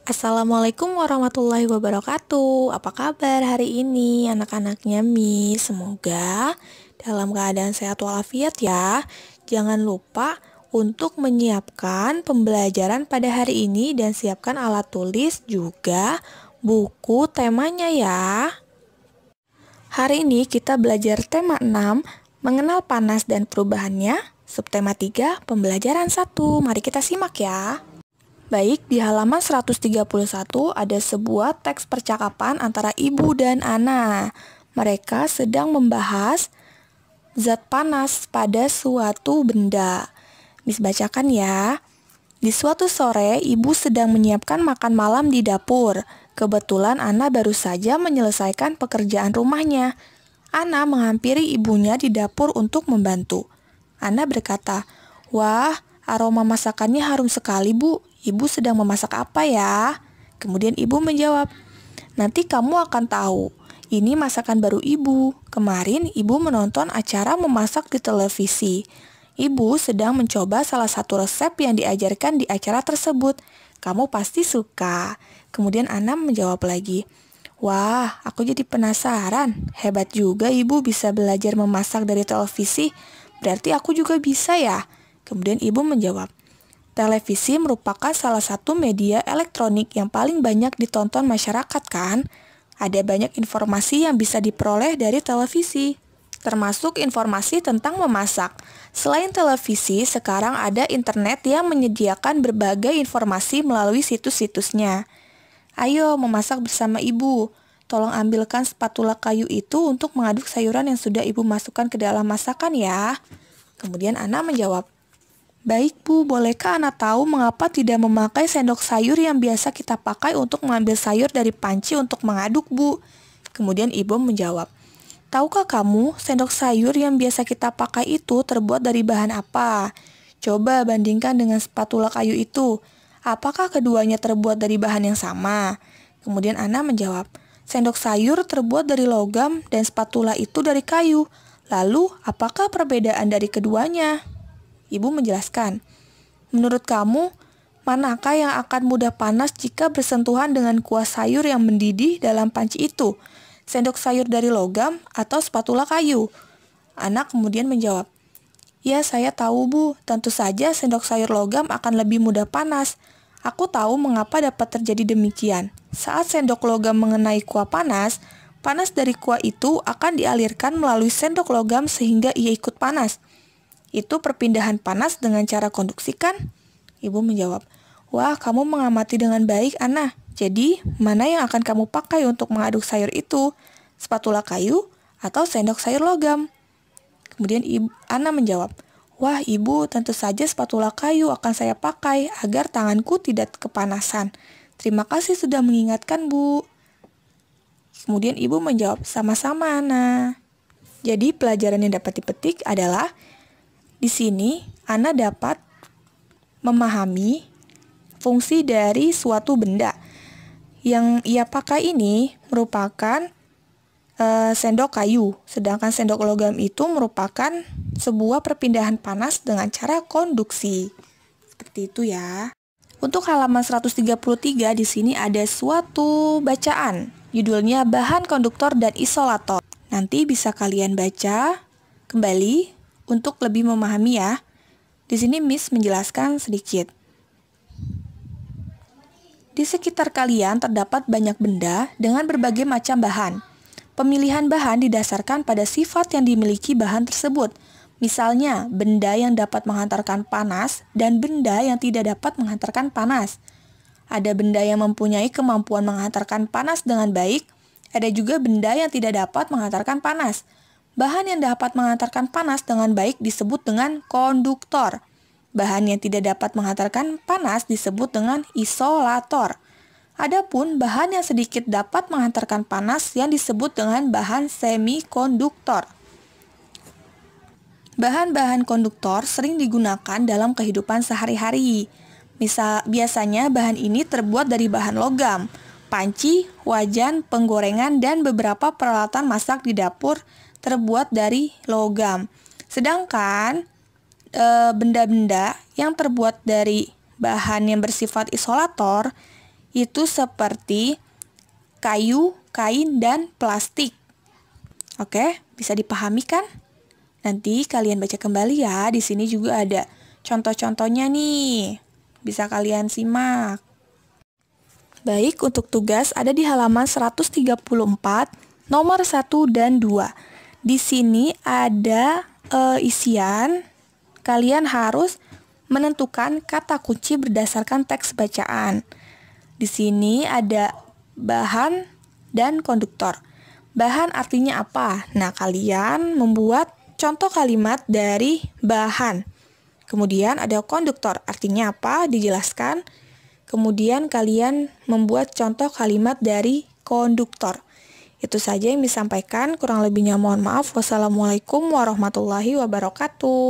Assalamualaikum warahmatullahi wabarakatuh. Apa kabar hari ini anak-anaknya Mi? Semoga dalam keadaan sehat walafiat ya. Jangan lupa untuk menyiapkan pembelajaran pada hari ini dan siapkan alat tulis juga buku temanya ya. Hari ini kita belajar tema 6, mengenal panas dan perubahannya. Subtema 3, pembelajaran 1. Mari kita simak ya. Baik, di halaman 131 ada sebuah teks percakapan antara ibu dan Ana. Mereka sedang membahas zat panas pada suatu benda. Miss bacakan ya. Di suatu sore, ibu sedang menyiapkan makan malam di dapur. Kebetulan Ana baru saja menyelesaikan pekerjaan rumahnya. Ana menghampiri ibunya di dapur untuk membantu. Ana berkata, "Wah, aroma masakannya harum sekali, Bu. Ibu sedang memasak apa ya?" Kemudian ibu menjawab, "Nanti kamu akan tahu. Ini masakan baru ibu. Kemarin ibu menonton acara memasak di televisi. Ibu sedang mencoba salah satu resep yang diajarkan di acara tersebut. Kamu pasti suka." Kemudian Ana menjawab lagi, "Wah, aku jadi penasaran. Hebat juga ibu bisa belajar memasak dari televisi. Berarti aku juga bisa ya?" Kemudian ibu menjawab, "Televisi merupakan salah satu media elektronik yang paling banyak ditonton masyarakat kan? Ada banyak informasi yang bisa diperoleh dari televisi, termasuk informasi tentang memasak. Selain televisi, sekarang ada internet yang menyediakan berbagai informasi melalui situs-situsnya. Ayo memasak bersama ibu. Tolong ambilkan spatula kayu itu untuk mengaduk sayuran yang sudah ibu masukkan ke dalam masakan ya." Kemudian Ana menjawab, "Baik Bu, bolehkah Ana tahu mengapa tidak memakai sendok sayur yang biasa kita pakai untuk mengambil sayur dari panci untuk mengaduk, Bu?" Kemudian ibu menjawab, "Tahukah kamu sendok sayur yang biasa kita pakai itu terbuat dari bahan apa? Coba bandingkan dengan spatula kayu itu. Apakah keduanya terbuat dari bahan yang sama?" Kemudian Ana menjawab, "Sendok sayur terbuat dari logam dan spatula itu dari kayu. Lalu, apakah perbedaan dari keduanya?" Ibu menjelaskan, "Menurut kamu, manakah yang akan mudah panas jika bersentuhan dengan kuah sayur yang mendidih dalam panci itu? Sendok sayur dari logam atau spatula kayu?" Anak kemudian menjawab, "Ya, saya tahu Bu, tentu saja sendok sayur logam akan lebih mudah panas. Aku tahu mengapa dapat terjadi demikian. Saat sendok logam mengenai kuah panas, panas dari kuah itu akan dialirkan melalui sendok logam sehingga ia ikut panas. Itu perpindahan panas dengan cara konduksi kan?" Ibu menjawab, "Wah, kamu mengamati dengan baik, Ana. Jadi, mana yang akan kamu pakai untuk mengaduk sayur itu? Spatula kayu atau sendok sayur logam?" Kemudian Ana menjawab, "Wah, Ibu, tentu saja spatula kayu akan saya pakai agar tanganku tidak kepanasan. Terima kasih sudah mengingatkan, Bu." Kemudian ibu menjawab, "Sama-sama, Ana." Jadi, pelajaran yang dapat dipetik adalah di sini, Ana dapat memahami fungsi dari suatu benda. Yang ia pakai ini merupakan sendok kayu, sedangkan sendok logam itu merupakan sebuah perpindahan panas dengan cara konduksi. Seperti itu ya. Untuk halaman 133 di sini ada suatu bacaan. Judulnya Bahan Konduktor dan Isolator. Nanti bisa kalian baca kembali untuk lebih memahami ya. Di sini Miss menjelaskan sedikit. Di sekitar kalian terdapat banyak benda dengan berbagai macam bahan. Pemilihan bahan didasarkan pada sifat yang dimiliki bahan tersebut. Misalnya, benda yang dapat menghantarkan panas dan benda yang tidak dapat menghantarkan panas. Ada benda yang mempunyai kemampuan menghantarkan panas dengan baik, ada juga benda yang tidak dapat menghantarkan panas. Bahan yang dapat menghantarkan panas dengan baik disebut dengan konduktor. Bahan yang tidak dapat menghantarkan panas disebut dengan isolator. Adapun bahan yang sedikit dapat menghantarkan panas yang disebut dengan bahan semikonduktor. Bahan-bahan konduktor sering digunakan dalam kehidupan sehari-hari. Biasanya bahan ini terbuat dari bahan logam, panci, wajan, penggorengan, dan beberapa peralatan masak di dapur terbuat dari logam. Sedangkan benda-benda yang terbuat dari bahan yang bersifat isolator itu seperti kayu, kain, dan plastik. Oke, bisa dipahami kan? Nanti kalian baca kembali ya. Di sini juga ada contoh-contohnya nih. Bisa kalian simak. Baik, untuk tugas ada di halaman 134, nomor 1 dan 2. Di sini ada isian. Kalian harus menentukan kata kunci berdasarkan teks bacaan. Di sini ada bahan dan konduktor. Bahan artinya apa? Nah, kalian membuat contoh kalimat dari bahan. Kemudian ada konduktor, artinya apa? Dijelaskan. Kemudian kalian membuat contoh kalimat dari konduktor. Itu saja yang disampaikan, kurang lebihnya mohon maaf. Wassalamualaikum warahmatullahi wabarakatuh.